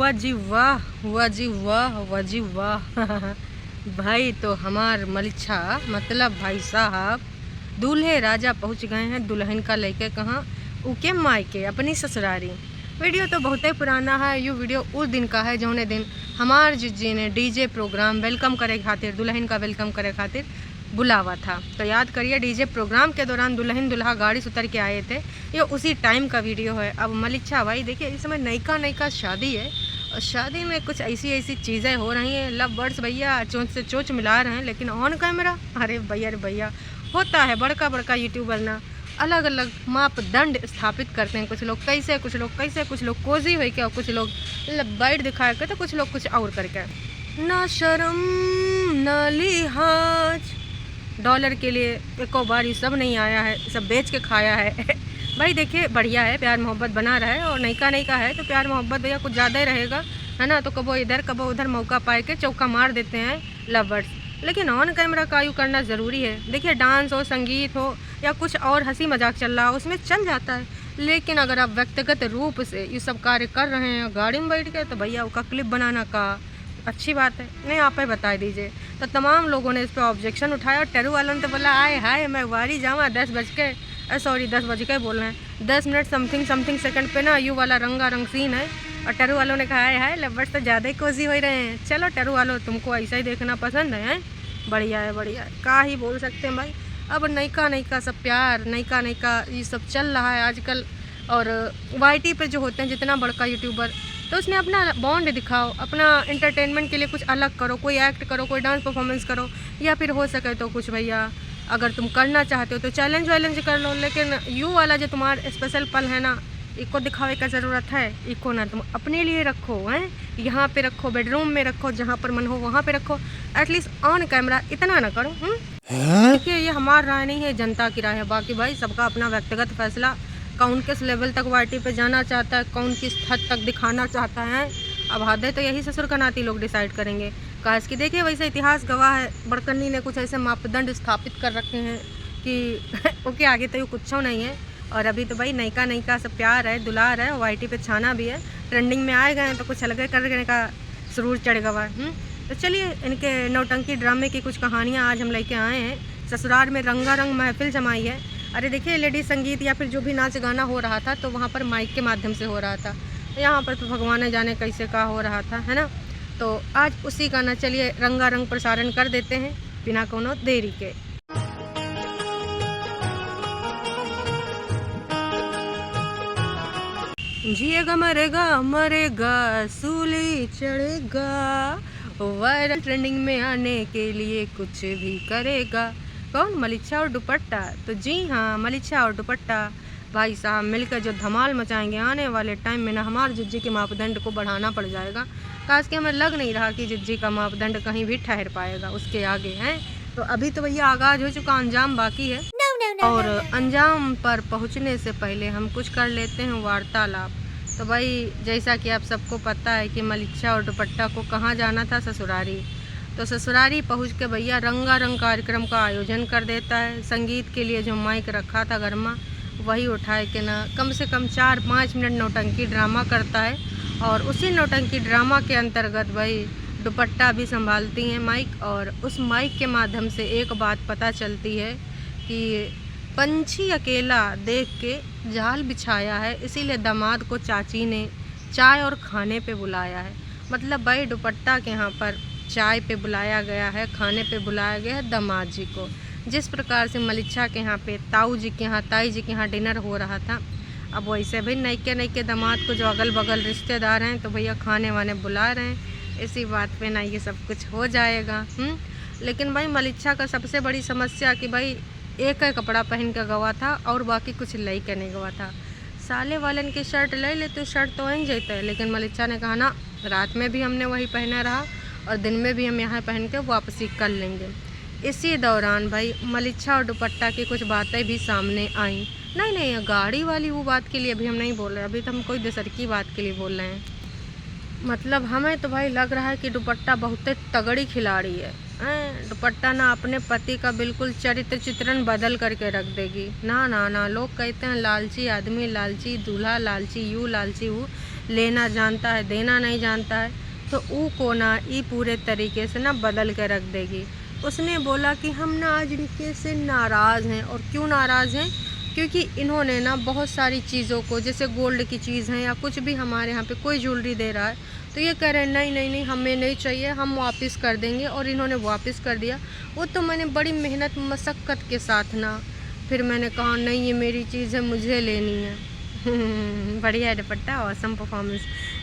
वाह जी वाह, वाह जी वाह, वाह जी वाह। भाई तो हमार मलिच्छा मतलब भाई साहब दूल्हे राजा पहुंच गए हैं दुल्हन का लेके कहाँ, उके मायके अपनी ससुरारी। वीडियो तो बहुत ही पुराना है, ये वीडियो उस दिन का है जौने दिन हमार जिज्जी ने डीजे प्रोग्राम वेलकम करे खातिर, दुल्हन का वेलकम करे खातिर बुलावा था। तो याद करिए डीजे प्रोग्राम के दौरान दुल्हन दुल्हा गाड़ी से उतर के आए थे, ये उसी टाइम का वीडियो है। अब मलिच्छा भाई देखिए इस समय नयका शादी है और शादी में कुछ ऐसी चीज़ें हो रही हैं। लव बर्ड्स भैया चोंच से चोंच मिला रहे हैं, लेकिन ऑन कैमरा अरे भैया होता है। बड़का यूट्यूबर ना अलग अलग मापदंड स्थापित करते हैं। कुछ लोग कैसे, कुछ लोग कोजी हो के, और कुछ लोग बैठ दिखा के, तो कुछ लोग कुछ और करके। ना शर्म ना लिहाज, डॉलर के लिए एको बार ये सब नहीं आया है, सब बेच के खाया है। भाई देखिए बढ़िया है, प्यार मोहब्बत बना रहे, और नयका है तो प्यार मोहब्बत भैया कुछ ज़्यादा ही रहेगा, है ना। तो कबो इधर कबो उधर मौका पाए के चौका मार देते हैं लवर्स, लेकिन ऑन कैमरा का यू करना ज़रूरी है। देखिए डांस हो, संगीत हो, या कुछ और हंसी मजाक चल रहा हो, उसमें चल जाता है। लेकिन अगर आप व्यक्तिगत रूप से ये सब कार्य कर रहे हैं गाड़ी में बैठ के, तो भैया उसका क्लिप बनाना का अच्छी बात है नहीं, आप ही बता दीजिए। तो तमाम लोगों ने इस पर ऑब्जेक्शन उठाया, और टेरू वालों ने तो बोला आए हाय मैं वारी जाऊँ 10 बज के, सॉरी 10 बज के बोल रहे हैं, 10 मिनट समथिंग सेकंड पे ना यू वाला रंगारंग सीन है। और टेरू वालों ने कहा है लवर्स तो ज़्यादा ही कोजी हो रहे हैं। चलो टेरू वालों तुमको ऐसा ही देखना पसंद है, बढ़िया है का ही बोल सकते हैं भाई। अब नयका सब प्यार, नयका ये सब चल रहा है आजकल। और YT पे जो होते हैं जितना बड़का यूट्यूबर, तो उसने अपना बॉन्ड दिखाओ, अपना एंटरटेनमेंट के लिए कुछ अलग करो, कोई एक्ट करो, कोई डांस परफॉर्मेंस करो, या फिर हो सके तो कुछ भैया अगर तुम करना चाहते हो तो चैलेंज कर लो। लेकिन यू वाला जो तुम्हारा स्पेशल पल है ना, इसको दिखावे का ज़रूरत है, इसको ना तुम अपने लिए रखो, हैं यहाँ पे रखो, बेडरूम में रखो, जहाँ पर मन हो वहाँ पे रखो, एटलीस्ट ऑन कैमरा इतना ना करो। देखिए ये हमारी राय नहीं है, जनता की राय है। बाकी भाई सबका अपना व्यक्तिगत फैसला, कौन किस लेवल तक YT पे जाना चाहता है, कौन किस हद तक दिखाना चाहता है, अब हदें तो यही ससुर का नाती लोग डिसाइड करेंगे। काश कि देखिए वैसे इतिहास गवाह है, बड़कन्नी ने कुछ ऐसे मापदंड स्थापित कर रखे हैं कि ओके आगे तो ये कुछ नहीं है। और अभी तो भाई नयका सब प्यार है, दुलार है, YT पे छाना भी है, ट्रेंडिंग में आए गए हैं, तो कुछ अलग करने का सुरूर चढ़ गवा है। तो चलिए इनके नौटंकी ड्रामे की कुछ कहानियाँ आज हम लेके आए हैं। ससुराल में रंगारंग महफिल जमाई है। अरे देखिए लेडी संगीत या फिर जो भी नाच गाना हो रहा था, तो वहाँ पर माइक के माध्यम से हो रहा था। यहाँ पर तो भगवान ने जाने कैसे का हो रहा था, है ना। तो आज उसी का ना चलिए रंगारंग प्रसारण कर देते हैं बिना कोनो देरी के। जिएगा मरेगा सूली चढ़ेगा, वायरल ट्रेंडिंग में आने के लिए कुछ भी करेगा। कौन? मलिच्छा और दुपट्टा। तो जी हाँ, मलिच्छा और दुपट्टा भाई साहब मिलकर जो धमाल मचाएंगे, आने वाले टाइम में ना हमारे जिज्जी के मापदंड को बढ़ाना पड़ जाएगा। खास कि हमें लग नहीं रहा कि जिज्जी का मापदंड कहीं भी ठहर पाएगा उसके आगे, हैं। तो अभी तो भैया आगाज हो चुका, अंजाम बाकी है। और अंजाम पर पहुंचने से पहले हम कुछ कर लेते हैं वार्तालाप। तो भाई जैसा कि आप सबको पता है कि मलिच्छा और दुपट्टा को कहाँ जाना था, ससुरारी। तो ससुरारी पहुंच के भैया रंगारंग कार्यक्रम का आयोजन कर देता है। संगीत के लिए जो माइक रखा था घर में, वही उठाए के ना कम से कम 4-5 मिनट नौटंकी ड्रामा करता है। और उसी नौटंकी ड्रामा के अंतर्गत भाई दुपट्टा भी संभालती हैं माइक, और उस माइक के माध्यम से एक बात पता चलती है कि पंछी अकेला देख के जाल बिछाया है, इसीलिए दामाद को चाची ने चाय और खाने पे बुलाया है। मतलब भाई दुपट्टा के यहाँ पर चाय पे बुलाया गया है, खाने पे बुलाया गया है दामाद जी को। जिस प्रकार से मलिच्छा के यहाँ पे ताऊ जी के यहाँ, ताई जी के यहाँ डिनर हो रहा था, अब वैसे भाई नयके दामाद को जो अगल बगल रिश्तेदार हैं, तो भैया खाने वाने बुला रहे हैं। इसी बात पे ना ये सब कुछ हो जाएगा। लेकिन भाई मलिच्छा का सबसे बड़ी समस्या कि भाई एक ही कपड़ा पहन के गवा था और बाकी कुछ लई के नहीं गवा था। साले वालन की शर्ट ले लेते, शर्ट तो वहीं जाता है, लेकिन मलिच्छा ने कहा ना रात में भी हमने वही पहना रहा और दिन में भी हम यहाँ पहन के वापसी कर लेंगे। इसी दौरान भाई मलिच्छा और दुपट्टा की कुछ बातें भी सामने आईं। नहीं गाड़ी वाली वो बात के लिए अभी हम नहीं बोल रहे, अभी तो हम कोई दूसर की बात के लिए बोल रहे हैं। मतलब हमें तो भाई लग रहा है कि दुपट्टा बहुत तगड़ी खिलाड़ी है। दुपट्टा ना अपने पति का बिल्कुल चरित्र चित्रण बदल करके रख देगी। ना लोग कहते हैं लालची आदमी, लालची दूल्हा, लालची यू लालची वो, लेना जानता है, देना नहीं जानता है, तो ऊ को ना ई पूरे तरीके से ना बदल के रख देगी। उसने बोला कि हम ना आज इनके से नाराज़ हैं। और क्यों नाराज़ हैं? क्योंकि इन्होंने ना बहुत सारी चीज़ों को, जैसे गोल्ड की चीज़ है या कुछ भी हमारे यहाँ पे कोई ज्वेलरी दे रहा है, तो ये कह रहे हैं नहीं नहीं नहीं हमें नहीं चाहिए, हम वापस कर देंगे। और इन्होंने वापस कर दिया। वो तो मैंने बड़ी मेहनत मशक्क़त के साथ ना, फिर मैंने कहा नहीं ये मेरी चीज़ है, मुझे लेनी है। बढ़िया दुपट्टा, ऑसम परफॉर्मेंस।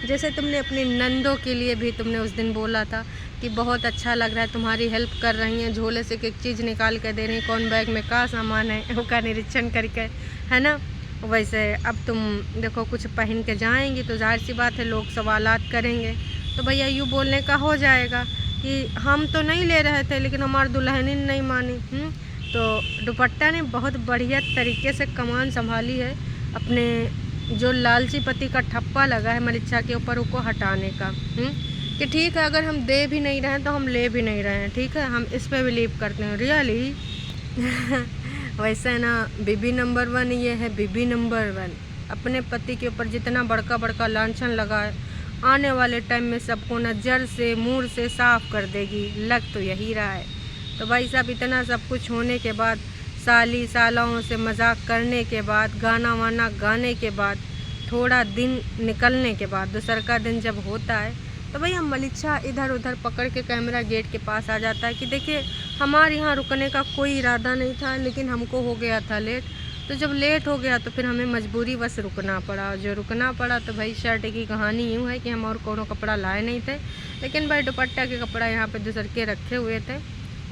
जैसे तुमने अपनी नंदों के लिए भी तुमने उस दिन बोला था कि बहुत अच्छा लग रहा है, तुम्हारी हेल्प कर रही हैं, झोले से एक चीज़ निकाल के दे रही, कौन बैग में का सामान है उसका निरीक्षण करके, है ना। वैसे अब तुम देखो कुछ पहन के जाएंगी तो जाहिर सी बात है लोग सवालात करेंगे, तो भैया यूँ बोलने का हो जाएगा कि हम तो नहीं ले रहे थे लेकिन हमारी दुल्हन ही नहीं मानी। तो दुपट्टा ने बहुत बढ़िया तरीके से कमान संभाली है अपने जो लालची पति का ठप्पा लगा है मलिच्छा के ऊपर, उसको हटाने का। कि ठीक है अगर हम दे भी नहीं रहे हैं तो हम ले भी नहीं रहे हैं, ठीक है, हम इस पे बिलीव करते हैं रियली। वैसे ना बीबी नंबर 1 ये है, बीबी नंबर 1 अपने पति के ऊपर जितना बड़का बड़का लांछन लगा है, आने वाले टाइम में सबको ना जड़ से मूर से साफ कर देगी, लग तो यही रहा है। तो भाई साहब इतना सब कुछ होने के बाद, साली सालाओं से मजाक करने के बाद, गाना वाना गाने के बाद, थोड़ा दिन निकलने के बाद, दूसर का दिन जब होता है तो भैया मलिच्छा इधर उधर पकड़ के कैमरा गेट के पास आ जाता है कि देखिए हमारे यहाँ रुकने का कोई इरादा नहीं था लेकिन हमको हो गया था लेट। तो जब लेट हो गया तो फिर हमें मजबूरी बस रुकना पड़ा। जो रुकना पड़ा तो भाई शर्ट की कहानी यूँ है कि हम और कोनो कपड़ा लाए नहीं थे, लेकिन भाई दुपट्टा के कपड़ा यहाँ पे दूसर के रखे हुए थे।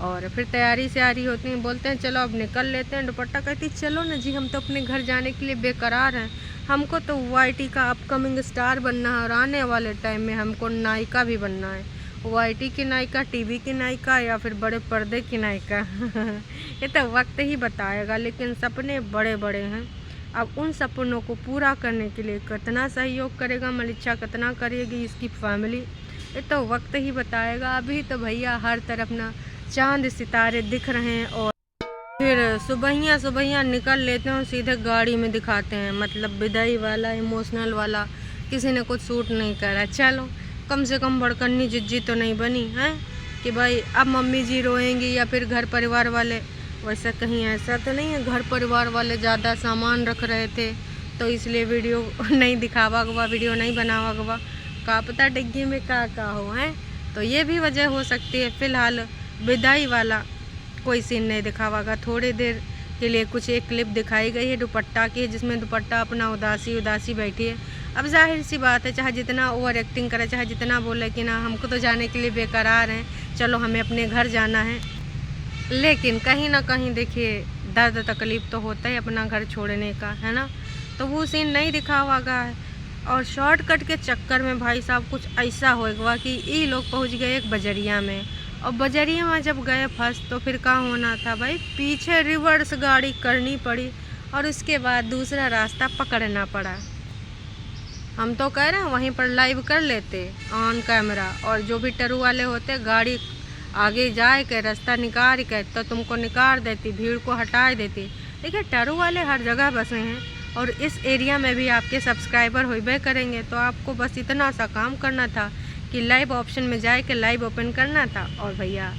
और फिर तैयारी से आ रही होती हैं, बोलते हैं चलो अब निकल लेते हैं। दुपट्टा कहती चलो ना जी, हम तो अपने घर जाने के लिए बेकरार हैं, हमको तो वाईटी का अपकमिंग स्टार बनना है और आने वाले टाइम में हमको नायिका भी बनना है। वाईटी की नायिका, टीवी की नायिका या फिर बड़े पर्दे की नायिका। ये तो वक्त ही बताएगा, लेकिन सपने बड़े बड़े हैं। अब उन सपनों को पूरा करने के लिए कितना सहयोग करेगा मलिच्छा, कितना करेगी इसकी फैमिली, ये तो वक्त ही बताएगा। अभी तो भैया हर तरफ ना चांद सितारे दिख रहे हैं और फिर सुबहिया निकल लेते हैं और सीधे गाड़ी में दिखाते हैं, मतलब विदाई वाला, इमोशनल वाला, किसी ने कुछ सूट नहीं करा। चलो कम से कम भड़कन्नी जिज्जी तो नहीं बनी है कि भाई अब मम्मी जी रोएंगी या फिर घर परिवार वाले। वैसे कहीं ऐसा तो नहीं है, घर परिवार वाले ज़्यादा सामान रख रहे थे तो इसलिए वीडियो नहीं दिखावा गवा, वीडियो नहीं बनावा गवा, का पता डिग्गी में का हो है, तो ये भी वजह हो सकती है। फ़िलहाल विदाई वाला कोई सीन नहीं दिखावागा, थोड़ी देर के लिए कुछ एक क्लिप दिखाई गई है दुपट्टा की, जिसमें दुपट्टा अपना उदासी बैठी है। अब जाहिर सी बात है, चाहे जितना ओवर एक्टिंग करे, चाहे जितना बोले कि ना हमको तो जाने के लिए बेकरार हैं, चलो हमें अपने घर जाना है, लेकिन कहीं ना कहीं देखिए दर्द तकलीफ़ तो होता है अपना घर छोड़ने का, है ना। तो वो सीन नहीं दिखावागा है। और शॉर्टकट के चक्कर में भाई साहब कुछ ऐसा होगा कि ये लोग पहुँच गए एक बजरिया में, और बजरिया में जब गए फंस तो फिर क्या होना था भाई, पीछे रिवर्स गाड़ी करनी पड़ी और उसके बाद दूसरा रास्ता पकड़ना पड़ा। हम तो कह रहे हैं वहीं पर लाइव कर लेते ऑन कैमरा, और जो भी टरू वाले होते गाड़ी आगे जाए के रास्ता निकाल के तो तुमको निकाल देती, भीड़ को हटा देती। देखिए टरू वाले हर जगह बसे हैं और इस एरिया में भी आपके सब्सक्राइबर होबे करेंगे, तो आपको बस इतना सा काम करना था कि लाइव ऑप्शन में जाए के लाइव ओपन करना था और भैया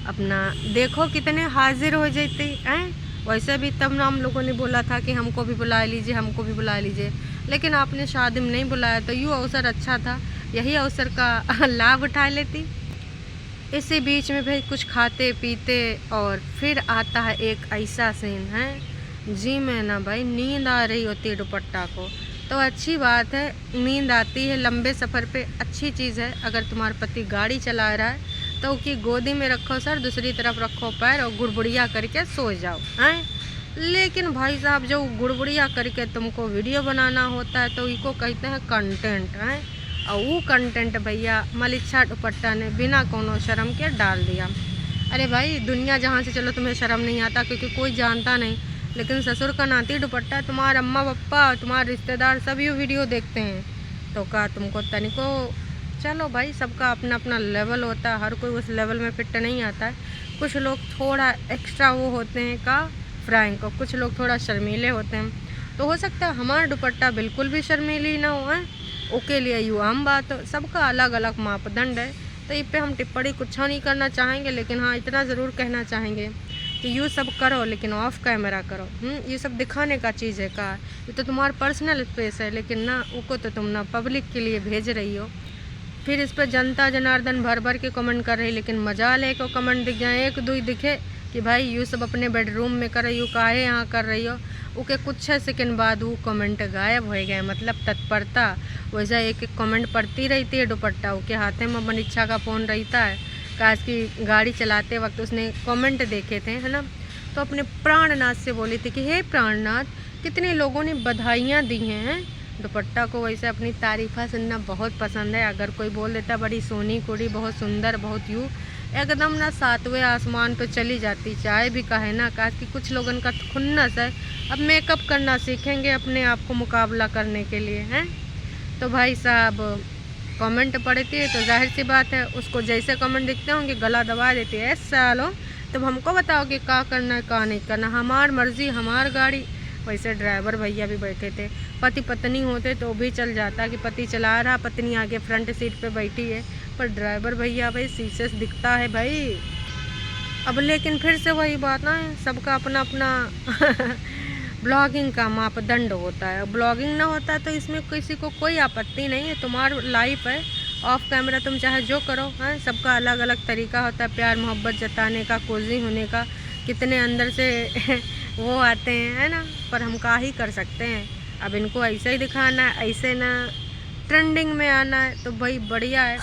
अपना देखो कितने हाजिर हो जाते हैं। वैसे भी तब ना हम लोगों ने बोला था कि हमको भी बुला लीजिए, हमको भी बुला लीजिए, लेकिन आपने शादी में नहीं बुलाया, तो यूँ अवसर अच्छा था, यही अवसर का लाभ उठा लेती। इसी बीच में भाई कुछ खाते पीते और फिर आता है एक ऐसा सीन है जी में ना भाई नींद आ रही होती है दुपट्टा को। तो अच्छी बात है, नींद आती है लंबे सफ़र पे, अच्छी चीज़ है। अगर तुम्हारा पति गाड़ी चला रहा है तो उसकी गोदी में रखो सर, दूसरी तरफ रखो पैर और गुड़बुड़िया करके सो जाओ हैं। लेकिन भाई साहब जो गुड़बुड़िया करके तुमको वीडियो बनाना होता है तो इसको कहते हैं कंटेंट हैं, और वो कंटेंट भैया मलिच्छा दुपट्टा ने बिना कोनो शर्म के डाल दिया। अरे भाई दुनिया जहाँ से चलो तुम्हें शर्म नहीं आता क्योंकि कोई जानता नहीं, लेकिन ससुर का नाती दुपट्टा तुम्हारे अम्मा पापा तुम्हारे रिश्तेदार सभी वीडियो देखते हैं, तो क्या तुमको तनिको, चलो भाई सबका अपना अपना लेवल होता है, हर कोई उस लेवल में फिट नहीं आता है। कुछ लोग थोड़ा एक्स्ट्रा वो होते हैं का फ्रैंक, और कुछ लोग थोड़ा शर्मीले होते हैं, तो हो सकता है हमारा दुपट्टा बिल्कुल भी शर्मीली ना हो है। ओके लिए यू आम बात हो, सबका अलग अलग मापदंड है। तो इस पे हम टिप्पणी कुछ नहीं करना चाहेंगे, लेकिन हाँ इतना ज़रूर कहना चाहेंगे कि यू सब करो लेकिन ऑफ कैमरा करो। ये सब दिखाने का चीज़ है का, ये तो तुम्हारा पर्सनल स्पेस है, लेकिन ना उसको तो तुम ना पब्लिक के लिए भेज रही हो। फिर इस पर जनता जनार्दन भर भर के कमेंट कर रही, लेकिन मजा ले को कमेंट दिख जाए, एक दो दिखे कि भाई यू सब अपने बेडरूम में कर रही हो, काहे यहाँ कर रही हो। उसके कुछ सेकंड बाद वो कमेंट गायब हो गए, मतलब तत्परता वैसा एक एक कमेंट पढ़ती रहती है। दुपट्टा उसके हाथे में मनीषा का फ़ोन रहता है, काश की गाड़ी चलाते वक्त उसने कमेंट देखे थे, है ना। तो अपने प्राणनाथ से बोली थी कि हे प्राणनाथ, कितने लोगों ने बधाइयाँ दी हैं। दुपट्टा को वैसे अपनी तारीफ़ा सुनना बहुत पसंद है। अगर कोई बोल देता बड़ी सोनी कुड़ी, बहुत सुंदर, बहुत यूँ, एकदम ना सातवें आसमान पे चली जाती। चाहे भी कहे ना, कहा कि कुछ लोगों का खुन्नस है, अब मेकअप करना सीखेंगे अपने आप को मुकाबला करने के लिए, हैं। तो भाई साहब कमेंट पढ़ती है तो जाहिर सी बात है उसको जैसे कमेंट दिखते होंगे गला दबा देती है। सालों तब हमको बताओ कि क्या करना है क्या नहीं करना, हमार मर्जी हमार गाड़ी। वैसे ड्राइवर भैया भी बैठे थे, पति पत्नी होते तो भी चल जाता कि पति चला रहा, पत्नी आगे फ्रंट सीट पे बैठी है, पर ड्राइवर भैया भाई शीशे से दिखता है भाई। अब लेकिन फिर से वही बात ना है, सबका अपना अपना ब्लॉगिंग का मापदंड होता है। ब्लॉगिंग ना होता तो इसमें किसी को कोई आपत्ति नहीं है, तुम्हारा लाइफ है, ऑफ कैमरा तुम चाहे जो करो, हैं। सबका अलग अलग तरीका होता है प्यार मोहब्बत जताने का, कोजी होने का, कितने अंदर से वो आते हैं, है ना। पर हम क्या ही कर सकते हैं, अब इनको ऐसे ही दिखाना है, ऐसे ना ट्रेंडिंग में आना है। तो भाई बढ़िया है,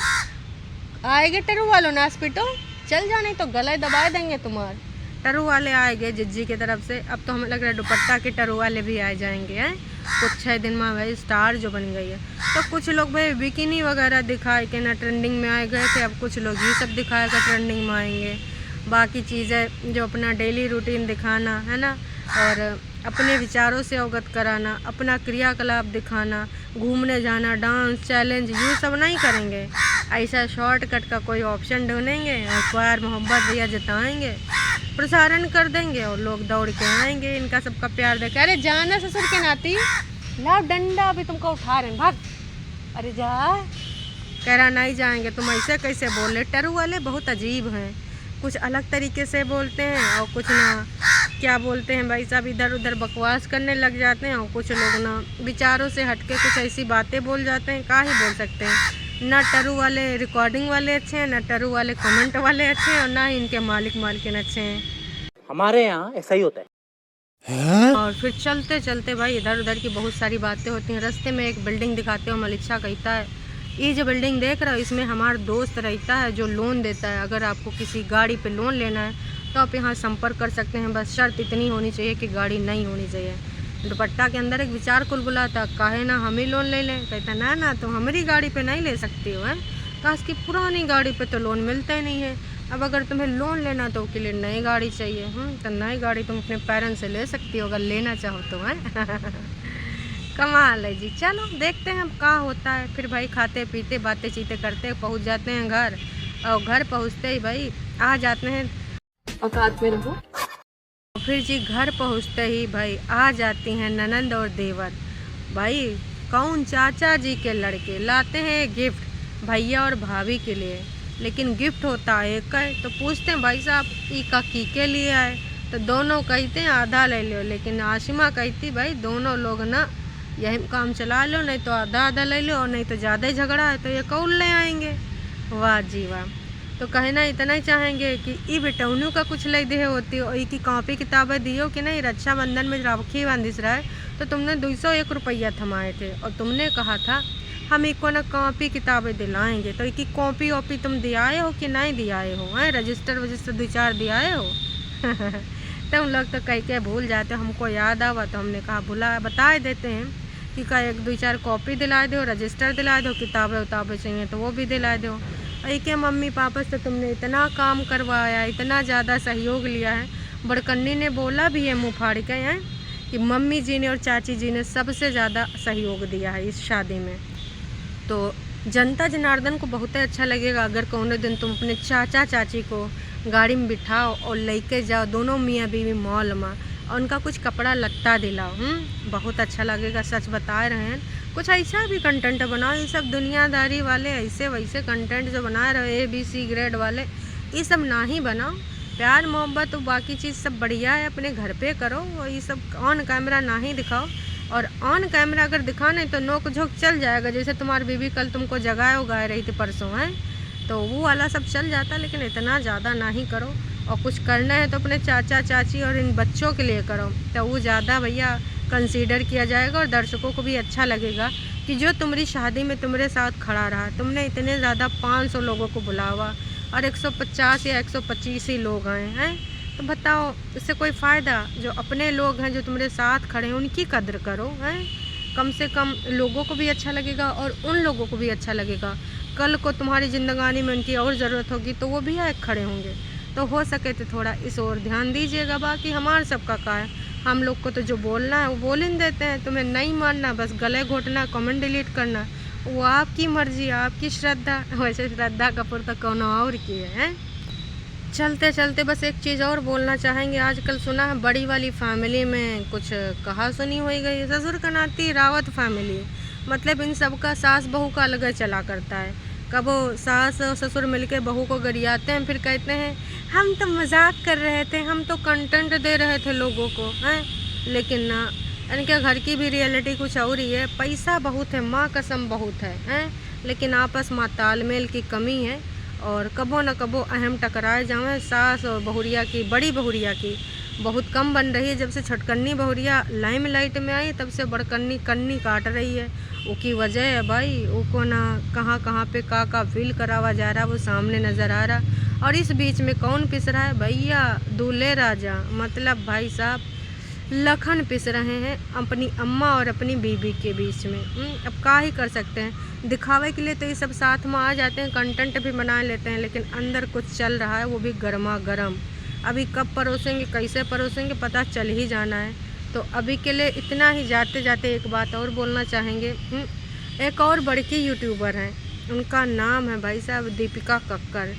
आएंगे टरू वालों नाच पीटो, चल जाने तो गले दबा देंगे तुम्हारे। टरू वाले आएंगे जिज्जी की तरफ से, अब तो हमें लग रहा है दुपट्टा के टरू वाले भी आ जाएंगे, हैं। कुछ 6 दिन में भाई स्टार जो बन गई है। तो कुछ लोग भाई बिकिनी वगैरह दिखाए के ना ट्रेंडिंग में आए गए थे, अब कुछ लोग ये सब दिखाएगा ट्रेंडिंग में आएंगे। बाकी चीज़ें जो अपना डेली रूटीन दिखाना, है ना, और अपने विचारों से अवगत कराना, अपना क्रियाकलाप दिखाना, घूमने जाना, डांस, चैलेंज, ये सब नहीं करेंगे। ऐसा शॉर्टकट का कोई ऑप्शन ढूंढेंगे और प्यार मोहब्बत भैया जताएंगे, प्रसारण कर देंगे और लोग दौड़ के आएंगे इनका सबका प्यार देखे। अरे जाना ससुर के नाती, लाओ डंडा अभी तुमको उठा रहे हैं, भाग। अरे जा, कह रहा नहीं जाएंगे, तुम ऐसे कैसे बोल रहे। टरू वाले बहुत अजीब हैं, कुछ अलग तरीके से बोलते हैं और कुछ ना क्या बोलते हैं भाई साहब, इधर उधर बकवास करने लग जाते हैं, और कुछ लोग ना विचारों से हटके कुछ ऐसी बातें बोल जाते हैं, क्या ही बोल सकते हैं। ना टरू वाले रिकॉर्डिंग वाले अच्छे हैं, ना टरू वाले कमेंट वाले अच्छे हैं, और ना ही इनके मालिक मालकिन अच्छे हैं। हमारे यहाँ ऐसा ही होता है। और फिर चलते चलते भाई इधर उधर की बहुत सारी बातें होती हैं। रास्ते में एक बिल्डिंग दिखाते हो, मलिक्षा कहता है ये जो बिल्डिंग देख रहा हो इसमें हमारा दोस्त रहता है जो लोन देता है, अगर आपको किसी गाड़ी पे लोन लेना है तो आप यहाँ संपर्क कर सकते हैं, बस शर्त इतनी होनी चाहिए कि गाड़ी नहीं होनी चाहिए। दुपट्टा के अंदर एक विचार कुलबुला था, काहे ना हम ही लोन ले लें। कहता ना ना तुम हमारी गाड़ी पे नहीं ले सकती हो, है काश की पुरानी गाड़ी पे तो लोन मिलता ही नहीं है। अब अगर तुम्हें लोन लेना तो उसके लिए नई गाड़ी चाहिए, तो नई गाड़ी तुम अपने पेरेंट्स से ले सकती हो अगर लेना चाहो तो, है। कमाल है जी। चलो देखते हैं अब क्या होता है। फिर भाई खाते पीते बातें चीतें करते पहुंच जाते हैं घर, और घर पहुंचते ही भाई आ जाते हैं औकात में रहो। फिर जी घर पहुंचते ही भाई आ जाती हैं ननंद और देवर। भाई कौन चाचा जी के लड़के लाते हैं गिफ्ट भैया और भाभी के लिए, लेकिन गिफ्ट होता है एक का। तो पूछते हैं भाई साहब ई का की के लिए आए, तो दोनों कहते हैं आधा ले लो, लेकिन आशिमा कहती भाई दोनों लोग ना यही काम चला लो, नहीं तो आधा आधा ले लो, और नहीं तो ज़्यादा ही झगड़ा है तो ये कौन ले आएंगे। वाह जी वाह। तो कहना इतना ही चाहेंगे कि ई बेटौनू का कुछ ले दे होती हो, ई की कॉपी किताबें दियो कि नहीं, रक्षाबंधन में राखी बांधिस रहा है तो तुमने 201 रुपया थमाए थे और तुमने कहा था हम इको ना कॉपी किताबें दिलाएंगे, तो इकी कॉपी वॉपी तुम दियाए हो कि नहीं दियाए हो, हैं रजिस्टर वजिस्टर 2-4 दियाए हो। तो उन लोग तो कह के भूल जाते, हमको याद आवा तो हमने कहा भुला बता देते हैं कि का 1-2-4 कॉपी दिला दो, रजिस्टर दिला दो, किताबें उताबें चाहिए तो वो भी दिला दो। एक मम्मी पापा से तुमने इतना काम करवाया, इतना ज़्यादा सहयोग लिया है। बड़कन्नी ने बोला भी है मुँह फाड़ के हैं कि मम्मी जी ने और चाची जी ने सबसे ज़्यादा सहयोग दिया है इस शादी में। तो जनता जनार्दन को बहुत अच्छा लगेगा अगर कौन दिन तुम अपने चाचा चाची को गाड़ी में बिठाओ और लेके जाओ दोनों मियाँ बीवी मॉल में, और उनका कुछ कपड़ा लत्ता दिलाओ। बहुत अच्छा लगेगा, सच बता रहे हैं। कुछ ऐसा भी कंटेंट बनाओ। ये सब दुनियादारी वाले ऐसे वैसे कंटेंट जो बना रहे ABC ग्रेड वाले, ये सब ना ही बनाओ। प्यार मोहब्बत और बाकी चीज़ सब बढ़िया है, अपने घर पे करो। और ये सब ऑन कैमरा ना ही दिखाओ। और ऑन कैमरा अगर दिखाने तो नोक झोंक चल जाएगा। जैसे तुम्हारी बीवी कल तुमको जगाए उगाए रही थी परसों, है तो वो वाला सब चल जाता। लेकिन इतना ज़्यादा ना ही करो। और कुछ करना है तो अपने चाचा चाची और इन बच्चों के लिए करो, तो वो ज़्यादा भैया कंसीडर किया जाएगा। और दर्शकों को भी अच्छा लगेगा कि जो तुम्हारी शादी में तुम्हारे साथ खड़ा रहा। तुमने इतने ज़्यादा 500 लोगों को बुलावा और 150 या 125 ही लोग आए हैं, तो बताओ इससे कोई फ़ायदा? जो अपने लोग हैं जो तुम्हारे साथ खड़े हैं उनकी कद्र करो, हैं कम से कम लोगों को भी अच्छा लगेगा और उन लोगों को भी अच्छा लगेगा। कल को तुम्हारी ज़िंदगानी में उनकी और ज़रूरत होगी तो वो भी आए खड़े होंगे। तो हो सके तो थोड़ा इस ओर ध्यान दीजिएगा। बाकी हमारा सबका का है, हम लोग को तो जो बोलना है वो बोल ही देते हैं। तुम्हें नहीं मानना, बस गले घोटना, कमेंट डिलीट करना, वो आपकी मर्जी, आपकी श्रद्धा। वैसे श्रद्धा कपूर तो कौन और की है। चलते चलते बस एक चीज़ और बोलना चाहेंगे। आजकल सुना है बड़ी वाली फैमिली में कुछ कहा सुनी हो गई, ससुर का नाती रावत फैमिली। मतलब इन सब का सास बहू का अलग चला करता है। कब वो सास और ससुर मिलके बहू को गरियाते हैं, फिर कहते हैं हम तो मजाक कर रहे थे, हम तो कंटेंट दे रहे थे लोगों को, हैं। लेकिन ना, इनके घर की भी रियलिटी कुछ और ही है। पैसा बहुत है, माँ कसम बहुत है, लेकिन आपस में तालमेल की कमी है। और कबो न कबो अहम टकराए जाए सास और बहुरिया की। बड़ी बहुरिया की बहुत कम बन रही है। जब से छटकन्नी बहुरिया लाइमलाइट में आई तब से बड़कन्नी कन्नी काट रही है। उसकी वजह है भाई, उसको ना कहाँ पे का फील करावा जा रहा, वो सामने नज़र आ रहा। और इस बीच में कौन पिस रहा है भैया? दूल्हे राजा, मतलब भाई साहब लखन पिस रहे हैं अपनी अम्मा और अपनी बीबी के बीच में। अब क्या ही कर सकते हैं, दिखावे के लिए तो ये सब साथ में आ जाते हैं, कंटेंट भी बना लेते हैं, लेकिन अंदर कुछ चल रहा है, वो भी गर्मा गर्म। अभी कब परोसेंगे, कैसे परोसेंगे, पता चल ही जाना है। तो अभी के लिए इतना ही। जाते जाते एक बात और बोलना चाहेंगे। एक और बड़की यूट्यूबर हैं, उनका नाम है भाई साहब दीपिका कक्कर,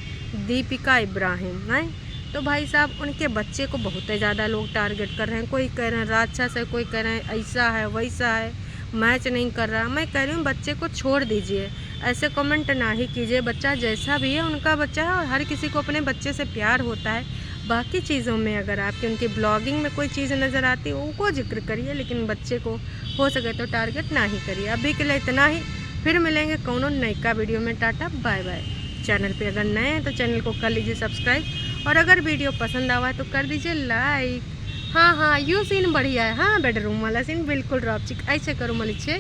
दीपिका इब्राहिम, है। तो भाई साहब उनके बच्चे को बहुत ज़्यादा लोग टारगेट कर रहे हैं। कोई कह रहे हैं राक्षस है, कोई कह रहे हैं ऐसा है वैसा है, मैच नहीं कर रहा। मैं कह रही हूँ बच्चे को छोड़ दीजिए, ऐसे कमेंट ना ही कीजिए। बच्चा जैसा भी है उनका बच्चा है और हर किसी को अपने बच्चे से प्यार होता है। बाकी चीज़ों में अगर आपकी उनकी ब्लॉगिंग में कोई चीज़ नज़र आती है उनको जिक्र करिए, लेकिन बच्चे को हो सके तो टारगेट ना ही करिए। अभी के लिए इतना ही, फिर मिलेंगे कौनो नयका वीडियो में। Tata bye bye. चैनल पे अगर नए हैं तो चैनल को कर लीजिए सब्सक्राइब, और अगर वीडियो पसंद आवा है तो कर दीजिए लाइक। हाँ, यू सीन बढ़िया है। हाँ, बेडरूम वाला सीन बिल्कुल ड्रॉप चिक ऐसे करो मलिक से।